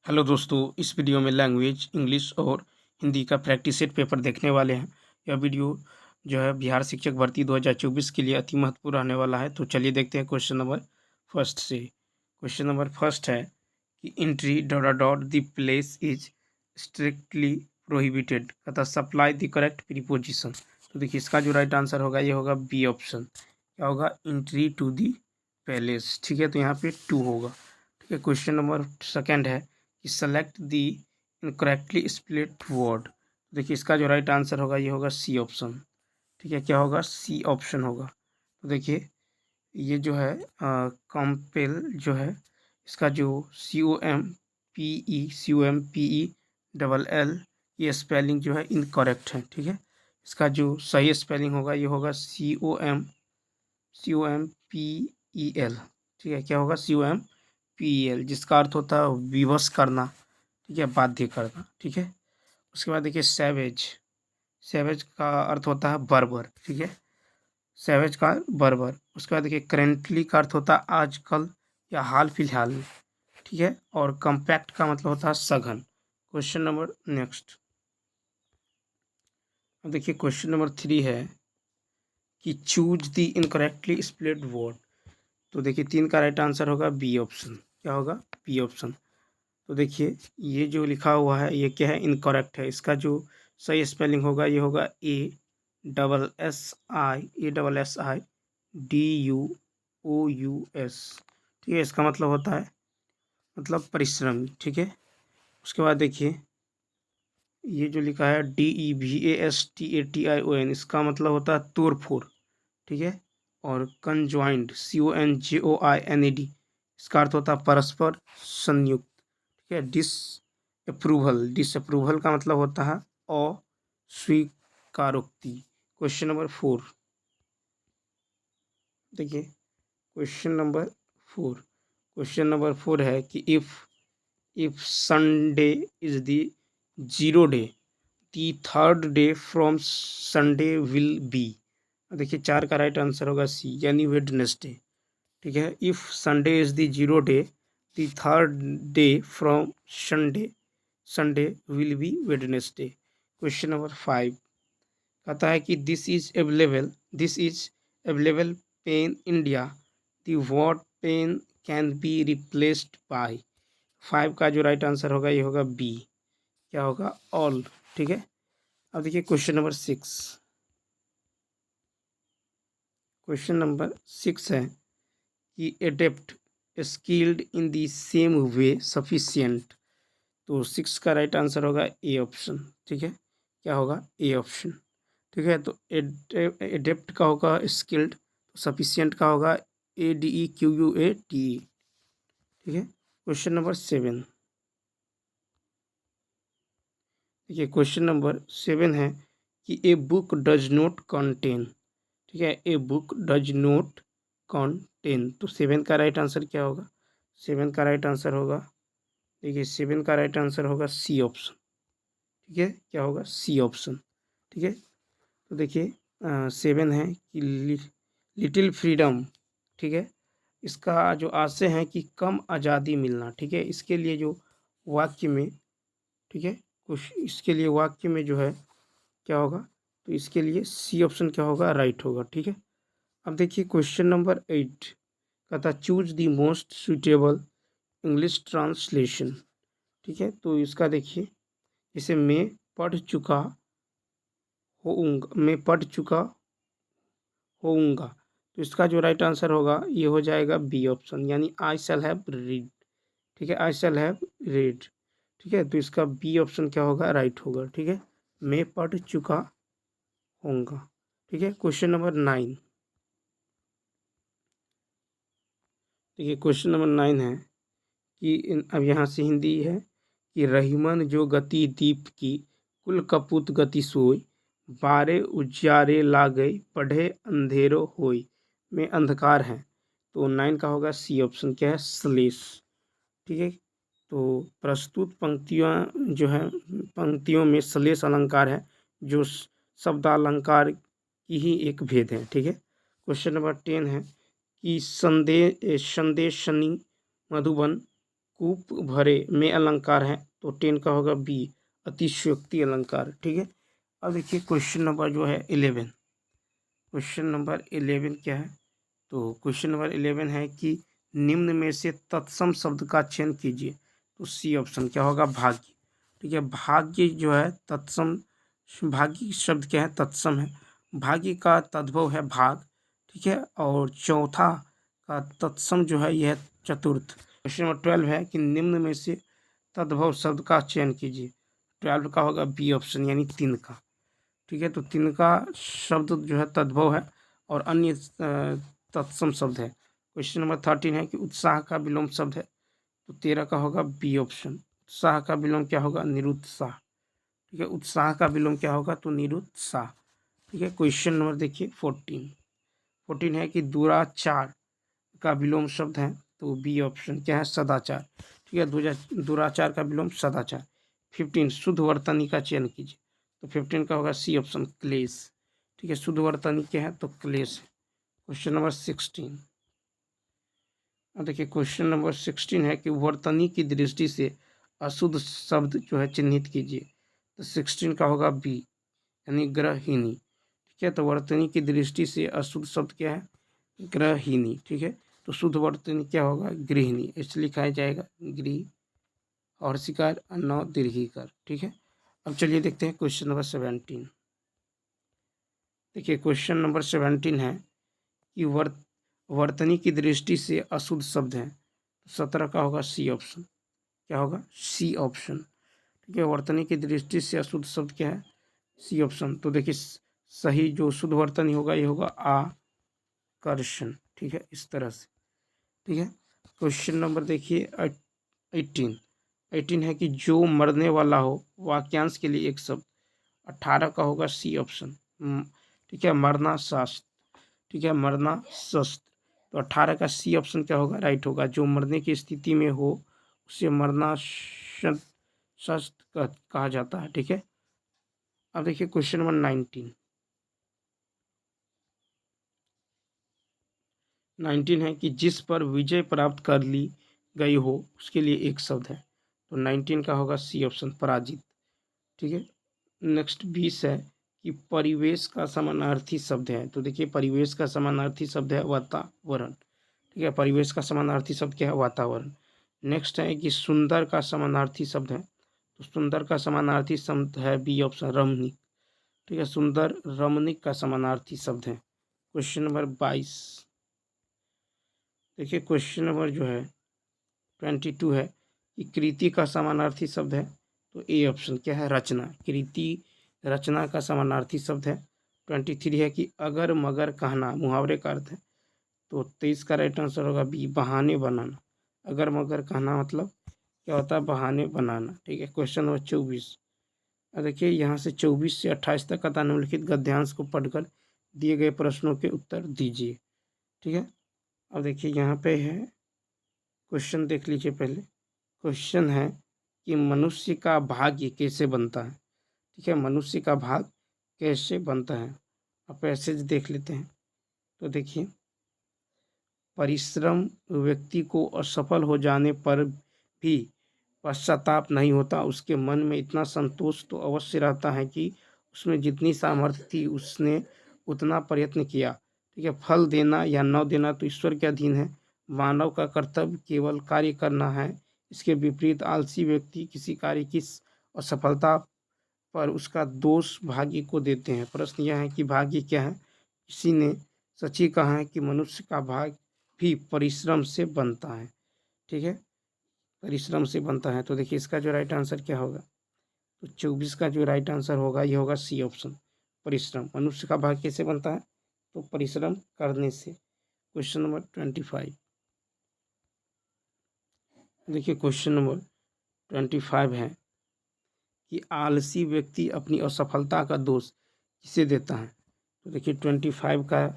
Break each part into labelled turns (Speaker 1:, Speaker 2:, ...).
Speaker 1: Hello दोस्तों, इस video में लैंग्वेज इंग्लिश और हिंदी का प्रैक्टिस सेट पेपर देखने वाले हैं। यह वीडियो जो है बिहार शिक्षक भर्ती 2024 के लिए अति महत्वपूर्ण रहने वाला है। तो चलिए देखते हैं क्वेश्चन नंबर फर्स्ट से। क्वेश्चन नंबर फर्स्ट है कि entry dot dot dot the place is strictly prohibited अतः सप्लाई द करेक्ट प्रीपोजिशन। तो देखिए इसका जो राइट आंसर होगा ये होगा बी ऑप्शन। क्या होगा? Entry to the palace. ठीक है, तो यहाँ पे 2 होगा। ठीक है, क्वेश्चन नंबर सेकेंड है कि सेलेक्ट दी इनकरेक्टली स्प्लिट वर्ड। देखिए इसका जो राइट आंसर होगा ये होगा सी ऑप्शन। ठीक है, क्या होगा? सी ऑप्शन होगा। तो देखिए ये जो है कॉम्पेल जो है इसका जो COMPE डबल एल ये स्पेलिंग जो है इनकरेक्ट है। ठीक है, इसका जो सही स्पेलिंग होगा ये होगा COMPEL। ठीक है, क्या होगा? COMPEL, जिसका अर्थ होता है विवश करना। ठीक है, बाध्य करना। ठीक है, उसके बाद देखिए सैवेज। सैवेज का अर्थ होता है बर्बर। ठीक है, सैवेज का बर्बर। उसके बाद देखिए करेंटली का अर्थ होता है आजकल या हाल फिलहाल में। ठीक है, और कम्पैक्ट का मतलब होता है सघन। Question number next. अब देखिए क्वेश्चन नंबर 3 है कि choose the incorrectly split word. तो देखिए 3 का राइट आंसर होगा बी ऑप्शन। क्या होगा? B option. तो देखिए ये जो लिखा हुआ है ये क्या है? इनकरेक्ट है। इसका जो सही स्पेलिंग होगा ये होगा ASSIDUOUS। ठीक है, इसका मतलब होता है मतलब परिश्रमी। ठीक है, उसके बाद देखिए ये जो लिखा है DEVASTATION, इसका मतलब होता है तोड़ फोड़। ठीक है, और कंजॉइंड CONJOINED, इसका अर्थ होता है परस्पर संयुक्त। ठीक है, डिसअप्रूवल। डिसअप्रूवल का मतलब होता है अस्वीकारोक्ति। Question number 4। देखिए क्वेश्चन नंबर 4। क्वेश्चन नंबर 4 है कि if Sunday is the zero day the third day from Sunday will B. देखिए 4 का राइट आंसर होगा सी, यानी वेडनेसडे। ठीक है, if Sunday is the zero day the third day from Sunday Sunday will be Wednesday. Question number 5 कहता है कि this is available pan India the word pan can be replaced by. 5 का जो right answer होगा ये होगा B. क्या होगा? ऑल। ठीक है, अब देखिए क्वेश्चन नंबर 6। क्वेश्चन नंबर 6 है कि adept skilled in the same way sufficient. तो 6 का राइट आंसर होगा ए ऑप्शन। ठीक है, क्या होगा? A option. ठीक है, तो एडेप्ट का होगा स्किल्ड, सफिशियंट का होगा ADEQUATE। ठीक है, क्वेश्चन नंबर 7। देखिए क्वेश्चन नंबर 7 है कि a book does not contain. ठीक है, a book does not contain. तो 7 का राइट आंसर क्या होगा? 7 का राइट आंसर होगा, देखिए 7 का राइट आंसर होगा सी ऑप्शन। ठीक है, क्या होगा? C option. ठीक है, तो देखिए 7 है कि लिटिल फ्रीडम। ठीक है, इसका जो आशय है कि कम आज़ादी मिलना। ठीक है, इसके लिए जो वाक्य में, ठीक है, कुछ इसके लिए वाक्य में जो है क्या होगा? तो इसके लिए सी ऑप्शन क्या होगा? राइट होगा। ठीक है, अब देखिए क्वेश्चन नंबर 8 कहता choose the most suitable English translation. ठीक है, तो इसका देखिए जैसे मैं पढ़ चुका होऊंगा, तो इसका जो राइट आंसर होगा ये हो जाएगा बी ऑप्शन, यानी आई शैल हैव रीड। ठीक है, आई शैल हैव रीड। ठीक है, तो इसका बी ऑप्शन क्या होगा? राइट होगा। ठीक है, मैं पढ़ चुका होऊंगा। ठीक है, क्वेश्चन नंबर 9। देखिए क्वेश्चन नंबर 9 है कि अब यहाँ से हिंदी है कि रहीमन जो गति दीप की कुल कपूत गति सोई बारे उजियारे ला गई पढ़े अंधेरो होई में अंधकार है। तो 9 का होगा सी ऑप्शन। क्या है? श्लेष। ठीक है, तो प्रस्तुत पंक्तियाँ जो है पंक्तियों में श्लेष अलंकार है जो शब्दालंकार की ही एक भेद है। ठीक है, क्वेश्चन नंबर 10 है कि संदेशनी मधुबन कूप भरे में अलंकार है, तो 10 का होगा बी, अतिशयोक्ति अलंकार। ठीक है, अब देखिए क्वेश्चन नंबर जो है 11, क्वेश्चन नंबर 11 क्या है, तो क्वेश्चन नंबर 11 है कि निम्न में से तत्सम शब्द का चयन कीजिए। तो सी ऑप्शन क्या होगा, भाग्य। ठीक है, भाग्य जो है तत्सम, भाग्य शब्द क्या है, तत्सम है। भाग्य का तद्भव है भाग। ठीक है, और चौथा का तत्सम जो है यह चतुर्थ। क्वेश्चन नंबर 12 है कि निम्न में से तद्भव शब्द का चयन कीजिए। 12 का होगा बी ऑप्शन, यानी तिनका। ठीक है, तो तिनका शब्द जो है तद्भव है और अन्य तत्सम शब्द है। क्वेश्चन नंबर 13 है कि उत्साह का विलोम शब्द है, तो 13 का होगा बी ऑप्शन। उत्साह का विलोम क्या होगा, निरुत्साह। ठीक है, उत्साह का विलोम क्या होगा, तो निरुत्साह। ठीक है, क्वेश्चन नंबर देखिए 14 है कि दुराचार का विलोम शब्द है, तो बी ऑप्शन क्या है, सदाचार। ठीक है, दुराचार का विलोम सदाचार। 15 शुद्ध वर्तनी का चयन कीजिए, तो 15 का होगा सी ऑप्शन, क्लेश। ठीक है, शुद्ध वर्तनी क्या है, तो क्लेश है। क्वेश्चन नंबर 16, अब देखिए क्वेश्चन नंबर 16 है कि वर्तनी की दृष्टि से अशुद्ध शब्द जो है चिन्हित कीजिए, तो 16 का होगा बी, यानी ग्रहिणी। ठीक है, तो वर्तनी की दृष्टि से अशुद्ध शब्द क्या है, ग्रहिणी। ठीक है, तो शुद्ध वर्तनी क्या होगा, गृहिणी। ऐसे लिखा जाएगा, गृह और शिकार नौ दीर्घिकार। ठीक है, अब चलिए देखते हैं क्वेश्चन नंबर 17। देखिए क्वेश्चन नंबर 17 है कि वर्तनी की दृष्टि से अशुद्ध शब्द है, 17 का होगा सी ऑप्शन, क्या होगा, सी ऑप्शन। ठीक है, वर्तनी की दृष्टि से अशुद्ध शब्द क्या है, सी ऑप्शन। तो देखिए सही जो शुद्ध वर्तनी होगा ये होगा आकर्षण। ठीक है, इस तरह से। ठीक है, क्वेश्चन नंबर देखिए 18 है कि जो मरने वाला हो वाक्यांश के लिए एक शब्द, 18 का होगा सी ऑप्शन। ठीक है, मरना शास्त्र। ठीक है, मरना शस्त्र। तो 18 का सी ऑप्शन क्या होगा, राइट होगा। जो मरने की स्थिति में हो उसे मरना शस्त्र कहा जाता है। ठीक है, अब देखिए क्वेश्चन नंबर 19 है कि जिस पर विजय प्राप्त कर ली गई हो उसके लिए एक शब्द है, तो 19 का होगा सी ऑप्शन, पराजित। ठीक है, नेक्स्ट 20 है कि परिवेश का समानार्थी शब्द है, तो देखिए परिवेश का समानार्थी शब्द है वातावरण। ठीक है, परिवेश का समानार्थी शब्द क्या है, वातावरण। नेक्स्ट है कि सुंदर का समानार्थी शब्द है, तो सुंदर का समानार्थी शब्द है बी ऑप्शन, रमणीक। ठीक है, सुंदर रमणीक का समानार्थी शब्द है। क्वेश्चन नंबर 22, देखिए क्वेश्चन नंबर जो है 22 है कि कृति का समानार्थी शब्द है, तो ए ऑप्शन क्या है, रचना। कृति रचना का समानार्थी शब्द है। 23 है कि अगर मगर कहना मुहावरे का अर्थ है, तो 23 का राइट आंसर होगा बी, बहाने बनाना। अगर मगर कहना मतलब क्या होता है, बहाने बनाना। ठीक है, क्वेश्चन नंबर 24, अब देखिए यहाँ से 24 से 28 तक का निम्नलिखित गद्यांश को पढ़कर दिए गए प्रश्नों के उत्तर दीजिए। ठीक है, अब देखिए यहाँ पे है क्वेश्चन, देख लीजिए पहले। क्वेश्चन है कि मनुष्य का भाग्य कैसे बनता है। ठीक है, मनुष्य का भाग्य कैसे बनता है, अब पैसेज देख लेते हैं। तो देखिए, परिश्रम व्यक्ति को असफल हो जाने पर भी पश्चाताप नहीं होता, उसके मन में इतना संतोष तो अवश्य रहता है कि उसमें जितनी सामर्थ्य थी उसने उतना प्रयत्न किया। ठीक है, फल देना या न देना तो ईश्वर के अधीन है, मानव का कर्तव्य केवल कार्य करना है। इसके विपरीत आलसी व्यक्ति किसी कार्य की असफलता पर उसका दोष भाग्य को देते हैं। प्रश्न यह है कि भाग्य क्या है। किसी ने सच ही कहा है कि मनुष्य का भाग्य भी परिश्रम से बनता है। ठीक है, परिश्रम से बनता है। तो देखिए इसका जो राइट आंसर क्या होगा, तो 24 का जो राइट आंसर होगा ये होगा सी ऑप्शन, परिश्रम। मनुष्य का भाग्य कैसे बनता है, तो परिश्रम करने से। क्वेश्चन नंबर 25, देखिए क्वेश्चन नंबर 25 है कि आलसी व्यक्ति अपनी असफलता का दोष किसे देता है। तो देखिए 25 का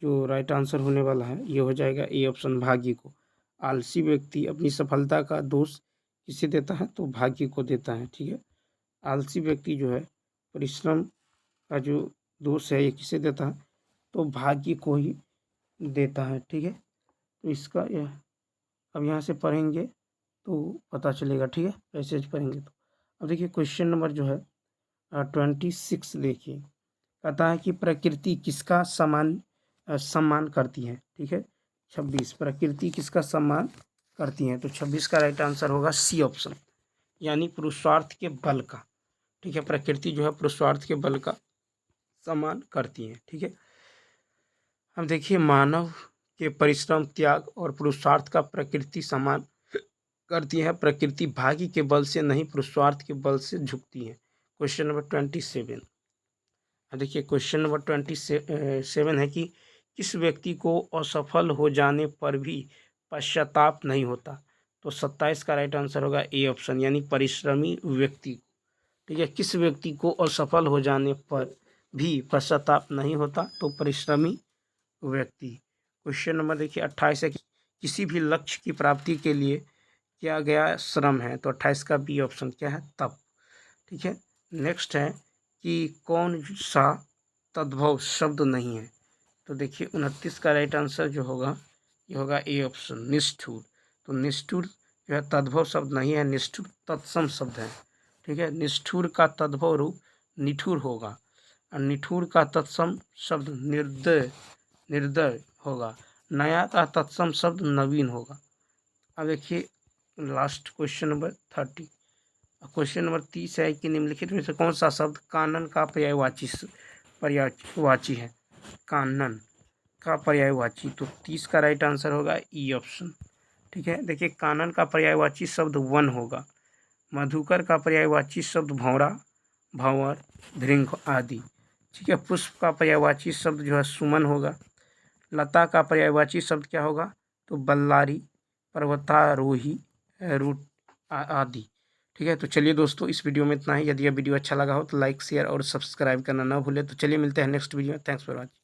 Speaker 1: जो राइट आंसर होने वाला है ये हो जाएगा ए ऑप्शन, भाग्य को। आलसी व्यक्ति अपनी सफलता का दोष किसे देता है, तो भाग्य को देता है। ठीक है, आलसी व्यक्ति जो है परिश्रम का जो दोष है ये किसे देता है, तो भाग्य को ही देता है। ठीक है, तो इसका यह अब यहाँ से पढ़ेंगे तो पता चलेगा, ठीक है, पैसेज पढ़ेंगे तो। अब देखिए क्वेश्चन नंबर जो है 26 देखिए, कहता है कि प्रकृति किसका सम्मान करती है, ठीक है। 26 प्रकृति किसका सम्मान करती है, तो 26 का राइट आंसर होगा सी ऑप्शन, यानी पुरुषार्थ के बल का, ठीक है। प्रकृति जो है पुरुषार्थ के बल का सम्मान करती है, ठीक है। अब देखिए मानव के परिश्रम, त्याग और पुरुषार्थ का प्रकृति सम्मान करती है। प्रकृति भाग्य के बल से नहीं, पुरुषार्थ के बल से झुकती है। क्वेश्चन नंबर 27, देखिए क्वेश्चन नंबर 27 है कि किस व्यक्ति को असफल हो जाने पर भी पश्चाताप नहीं होता, तो 27 का राइट आंसर होगा ए ऑप्शन, यानी परिश्रमी व्यक्ति, ठीक है। किस व्यक्ति को असफल हो जाने पर भी पश्चाताप नहीं होता, तो परिश्रमी व्यक्ति। क्वेश्चन नंबर देखिए 28 है कि किसी भी लक्ष्य की प्राप्ति के लिए किया गया श्रम है, तो 28 का बी ऑप्शन क्या है, तप, ठीक है। नेक्स्ट है कि कौन सा तद्भव शब्द नहीं है, तो देखिए 29 का राइट आंसर जो होगा ये होगा ए ऑप्शन, निष्ठुर। तो निष्ठुर जो है तद्भव शब्द नहीं है, निष्ठुर तत्सम शब्द है, ठीक है। निष्ठुर का तद्भव रूप निठुर होगा और निठुर का तत्सम शब्द निर्दय होगा। नया का तत्सम शब्द नवीन होगा। अब देखिए last question number 30, question number 30 है कि निम्नलिखित में से कौन सा शब्द कानन का पर्यायवाची है, कानन का पर्यायवाची, तो 30 का राइट आंसर होगा ई ऑप्शन, ठीक है। देखिए कानन का पर्यायवाची शब्द वन होगा, मधुकर का पर्यायवाची शब्द भौरा, भंवर, भृंग आदि, ठीक है। पुष्प का पर्यायवाची शब्द जो है सुमन होगा। लता का पर्यायवाची शब्द क्या होगा, तो बल्लारी, पर्वतारोही, रूट आदि, ठीक है। तो चलिए दोस्तों इस वीडियो में इतना ही। यदि यह वीडियो अच्छा लगा हो तो लाइक, शेयर और सब्सक्राइब करना ना भूलें। तो चलिए मिलते हैं नेक्स्ट वीडियो में। Thanks for watching.